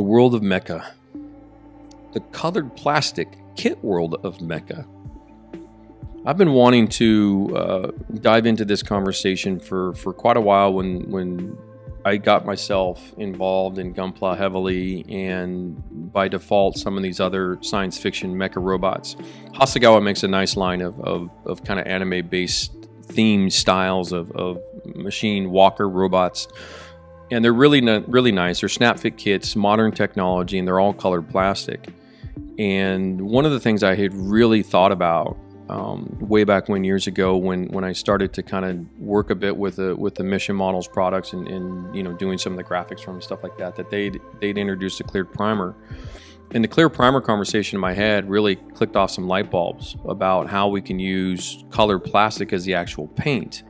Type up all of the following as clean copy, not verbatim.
the world of Mecha, the colored plastic kit world of Mecha. I've been wanting to dive into this conversation for quite a while when I got myself involved in Gunpla heavily, and by default some of these other science fiction mecha robots. Hasegawa makes a nice line of kind of anime based themed styles of machine walker robots, and they're really nice. They're snap fit kits, modern technology, and they're all colored plastic. And one of the things I had really thought about way back when, years ago, when I started to kind of work a bit with the Mission Models products and you know, doing some of the graphics from and stuff like that, that they'd introduced a cleared primer. And the clear primer conversation in my head really clicked off some light bulbs about how we can use colored plastic as the actual paint.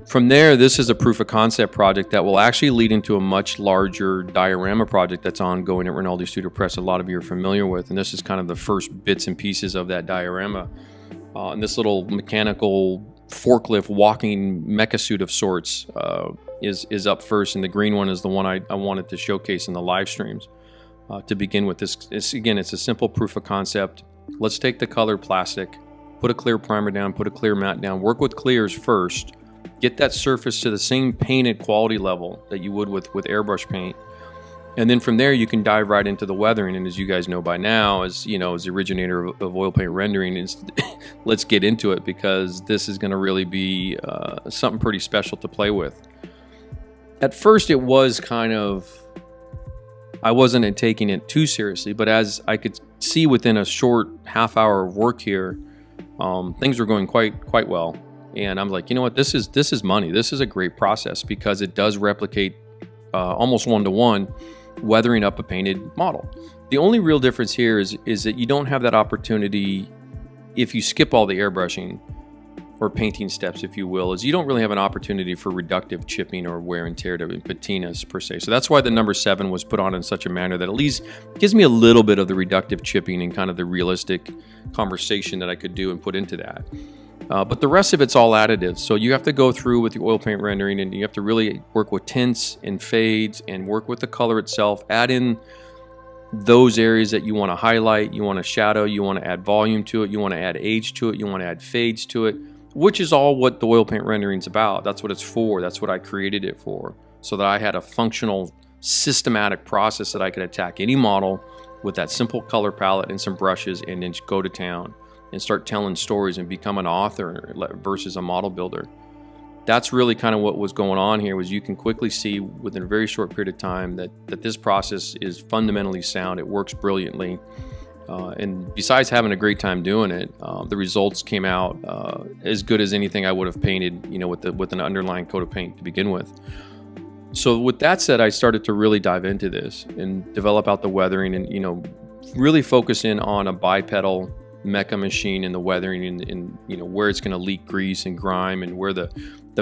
From there, this is a proof of concept project that will actually lead into a much larger diorama project that's ongoing at Rinaldi Studio Press. A lot of you are familiar with, and this is kind of the first bits and pieces of that diorama. And this little mechanical forklift walking mecha suit of sorts is up first, and the green one is the one I wanted to showcase in the live streams. To begin with, again, it's a simple proof of concept. Let's take the colored plastic, put a clear primer down, put a clear matte down, work with clears first. Get that surface to the same painted quality level that you would with airbrush paint. And then from there, you can dive right into the weathering. And as you guys know by now, as you know, as the originator of oil paint rendering, let's get into it, because this is going to really be something pretty special to play with. At first, it was kind of, I wasn't taking it too seriously, but as I could see within a short half hour of work here, things were going quite well. And I'm like, you know what, this is money. This is a great process because it does replicate almost one-to-one weathering up a painted model. The only real difference here is that you don't have that opportunity if you skip all the airbrushing or painting steps, if you will, is you don't really have an opportunity for reductive chipping or wear and tear to patinas per se. So that's why the number 7 was put on in such a manner that at least gives me a little bit of the reductive chipping and kind of the realistic conversation that I could do and put into that. But the rest of it's all additive. So you have to go through with the oil paint rendering, and you have to really work with tints and fades and work with the color itself. Add in those areas that you want to highlight, you want to shadow, you want to add volume to it, you want to add age to it, you want to add fades to it, which is all what the oil paint rendering is about. That's what it's for. That's what I created it for, so that I had a functional, systematic process that I could attack any model with that simple color palette and some brushes, and then go to town and start telling stories and become an author versus a model builder. That's really kind of what was going on here. Was you can quickly see within a very short period of time that this process is fundamentally sound. It works brilliantly, and besides having a great time doing it, the results came out as good as anything I would have painted, you know, with an underlying coat of paint to begin with. So with that said, I started to really dive into this and develop out the weathering, and you know, really focus in on a bipedal mecha machine and the weathering, and you know, where it's going to leak grease and grime, and where the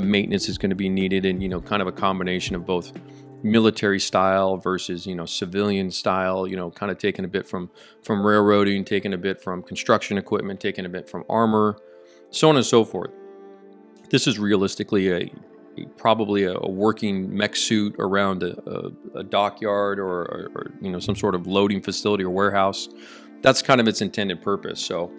maintenance is going to be needed, and you know, kind of a combination of both military style versus, you know, civilian style, you know, kind of taking a bit from railroading, taking a bit from construction equipment, taking a bit from armor, so on and so forth. This is realistically probably a working mech suit around a dockyard or you know, some sort of loading facility or warehouse. That's kind of its intended purpose. So,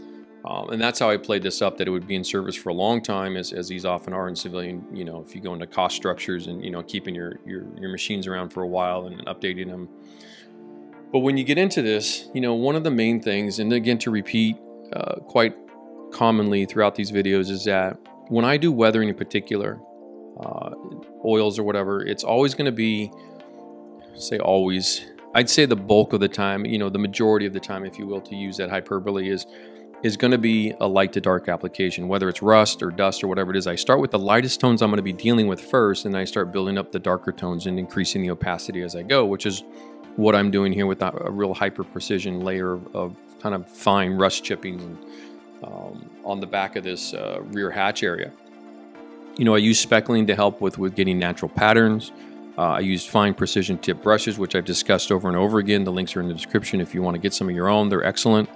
and that's how I played this up, that it would be in service for a long time, as these often are in civilian. You know, if you go into cost structures and, you know, keeping your machines around for a while and updating them. But when you get into this, you know, one of the main things, and again to repeat quite commonly throughout these videos, is that when I do weathering in particular, oils or whatever, it's always going to be, say always, I'd say the bulk of the time, you know, the majority of the time, if you will, to use that hyperbole, is going to be a light to dark application, whether it's rust or dust or whatever it is. I start with the lightest tones I'm going to be dealing with first, and I start building up the darker tones and increasing the opacity as I go, which is what I'm doing here with a real hyper precision layer of kind of fine rust chipping on the back of this rear hatch area. You know, I use speckling to help with getting natural patterns. I use fine precision tip brushes, which I've discussed over and over again. The links are in the description if you want to get some of your own. They're excellent.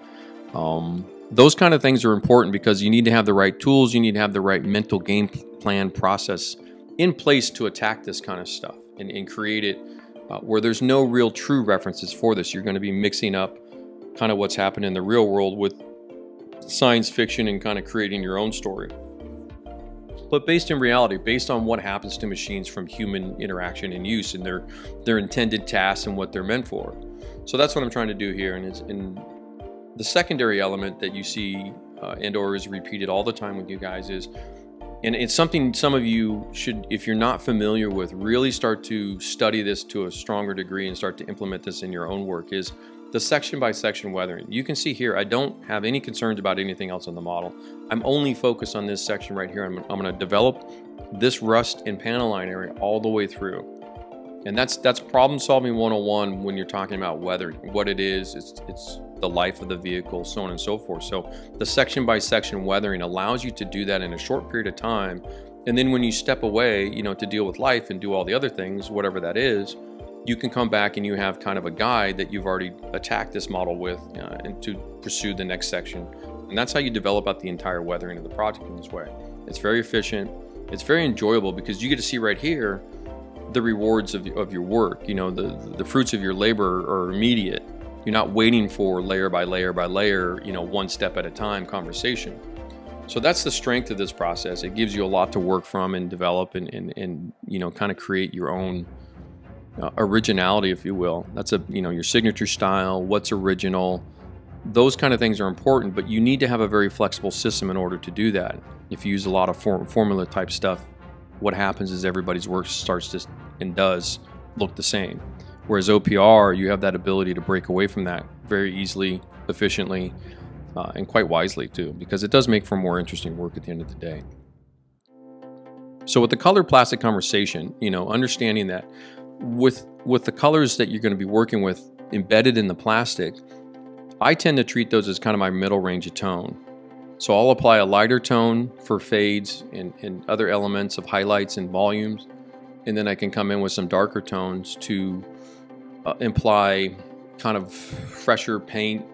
Those kind of things are important because you need to have the right tools. You need to have the right mental game plan process in place to attack this kind of stuff and create it where there's no real true references for this. You're going to be mixing up kind of what's happened in the real world with science fiction and kind of creating your own story. But based in reality, based on what happens to machines from human interaction and use and their intended tasks and what they're meant for. So that's what I'm trying to do here. And the secondary element that you see and or is repeated all the time with you guys is, and it's something some of you should, if you're not familiar with, really start to study this to a stronger degree and start to implement this in your own work, is the section by section weathering. You can see here, I don't have any concerns about anything else on the model. I'm only focused on this section right here. I'm going to develop this rust and panel line area all the way through. And that's problem solving 101 when you're talking about weathering. What it is, it's the life of the vehicle, so on and so forth. So the section by section weathering allows you to do that in a short period of time. And then when you step away, you know, to deal with life and do all the other things, whatever that is, you can come back and you have kind of a guide that you've already attacked this model with and to pursue the next section. And that's how you develop out the entire weathering of the project in this way. It's very efficient. It's very enjoyable because you get to see right here the rewards of your work. You know, the fruits of your labor are immediate. You're not waiting for layer by layer by layer, you know, one step at a time conversation. So that's the strength of this process. It gives you a lot to work from and develop and you know, kind of create your own originality, if you will. That's your signature style, what's original. Those kind of things are important, but you need to have a very flexible system in order to do that. If you use a lot of formula type stuff, what happens is everybody's work starts to and does look the same. Whereas OPR, you have that ability to break away from that very easily, efficiently, and quite wisely too, because it does make for more interesting work at the end of the day. So with the color plastic conversation, you know, understanding that with the colors that you're going to be working with embedded in the plastic, I tend to treat those as kind of my middle range of tone. So I'll apply a lighter tone for fades and other elements of highlights and volumes, and then I can come in with some darker tones to imply kind of fresher paint,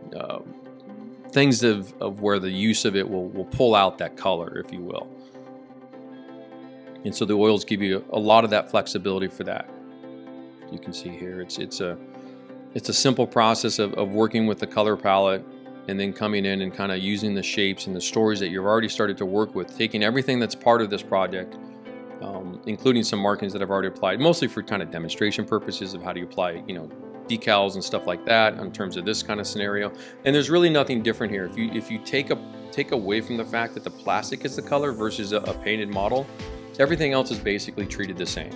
things of where the use of it will pull out that color, if you will. And so the oils give you a lot of that flexibility for that. You can see here, it's a simple process of working with the color palette and then coming in and kind of using the shapes and the stories that you've already started to work with, taking everything that's part of this project, including some markings that I've already applied, mostly for kind of demonstration purposes of how do you apply, you know, decals and stuff like that in terms of this kind of scenario. And there's really nothing different here. If you take away from the fact that the plastic is the color versus a painted model, everything else is basically treated the same.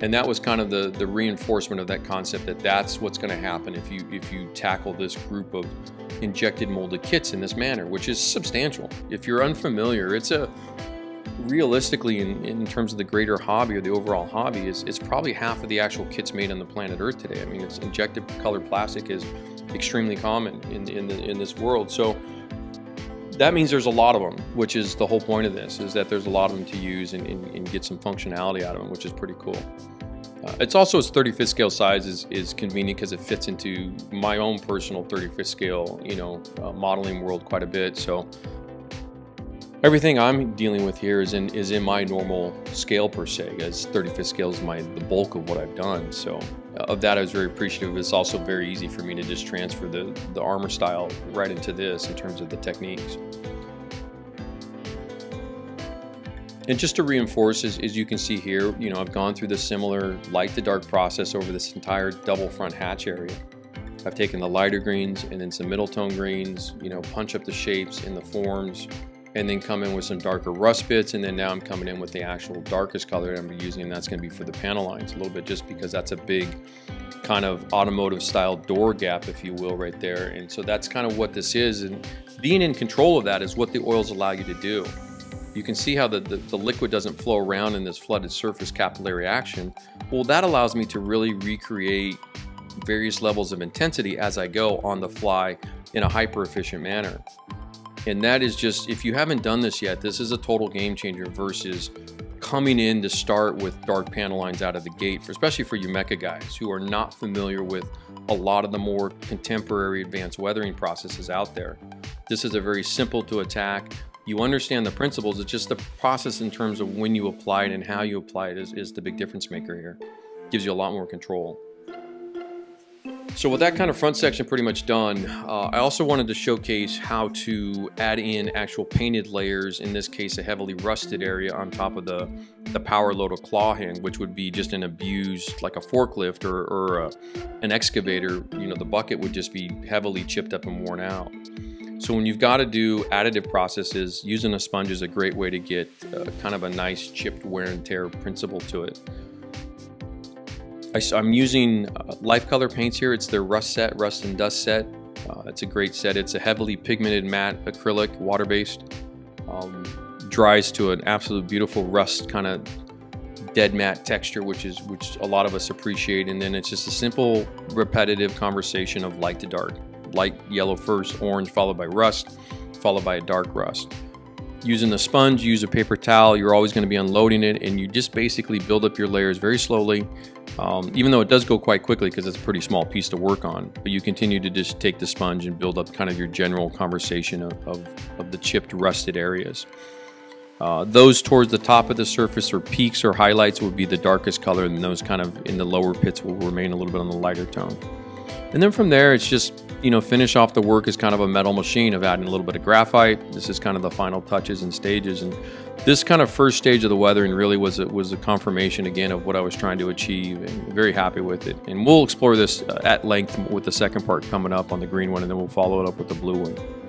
And that was kind of the reinforcement of that concept, that that's what's going to happen if you tackle this group of injected molded kits in this manner, which is substantial. If you're unfamiliar, it's realistically in terms of the greater hobby or the overall hobby, it's probably half of the actual kits made on the planet Earth today. I mean, it's injected colored plastic is extremely common in this world. So that means there's a lot of them, which is the whole point of this, is that there's a lot of them to use and get some functionality out of them, which is pretty cool. It's also, its 35th scale size is convenient because it fits into my own personal 35th scale, you know, modeling world quite a bit. So everything I'm dealing with here is in my normal scale per se, as 35th scale is the bulk of what I've done. So of that, I was very appreciative. It's also very easy for me to just transfer the armor style right into this in terms of the techniques. And just to reinforce, as you can see here, you know, I've gone through the similar light to dark process over this entire double front hatch area. I've taken the lighter greens and then some middle tone greens, you know, punch up the shapes and the forms, and then come in with some darker rust bits, and then now I'm coming in with the actual darkest color that I'm using, and that's going to be for the panel lines a little bit, just because that's a big kind of automotive style door gap, if you will, right there. And so that's kind of what this is, and being in control of that is what the oils allow you to do. You can see how the liquid doesn't flow around in this flooded surface capillary action. Well, that allows me to really recreate various levels of intensity as I go on the fly in a hyper efficient manner. And that is just, if you haven't done this yet, this is a total game changer versus coming in to start with dark panel lines out of the gate, especially for you Mecha guys who are not familiar with a lot of the more contemporary advanced weathering processes out there. This is a very simple to attack. You understand the principles, it's just the process in terms of when you apply it and how you apply it is the big difference maker here. gives you a lot more control. So with that kind of front section pretty much done, I also wanted to showcase how to add in actual painted layers, in this case a heavily rusted area on top of the Powerloader claw hand, which would be just an abused, like a forklift or an excavator. You know, the bucket would just be heavily chipped up and worn out. So when you've got to do additive processes, using a sponge is a great way to get kind of a nice chipped wear and tear principle to it. I'm using Life Color paints here. It's their Rust and Dust set. It's a great set. It's a heavily pigmented matte acrylic, water-based. Dries to an absolute beautiful rust kind of dead matte texture, which a lot of us appreciate. And then it's just a simple, repetitive conversation of light to dark. Light yellow first, orange followed by rust, followed by a dark rust. Using the sponge, use a paper towel, you're always going to be unloading it, and you just basically build up your layers very slowly, even though it does go quite quickly because it's a pretty small piece to work on. But you continue to just take the sponge and build up kind of your general conversation of the chipped, rusted areas. Those towards the top of the surface or peaks or highlights would be the darkest color, and those kind of in the lower pits will remain a little bit on the lighter tone. And then from there, it's just, you know, finish off the work as kind of a metal machine of adding a little bit of graphite. This is kind of the final touches and stages. And this kind of first stage of the weathering really was a confirmation again of what I was trying to achieve, and very happy with it. And we'll explore this at length with the second part coming up on the green one, and then we'll follow it up with the blue one.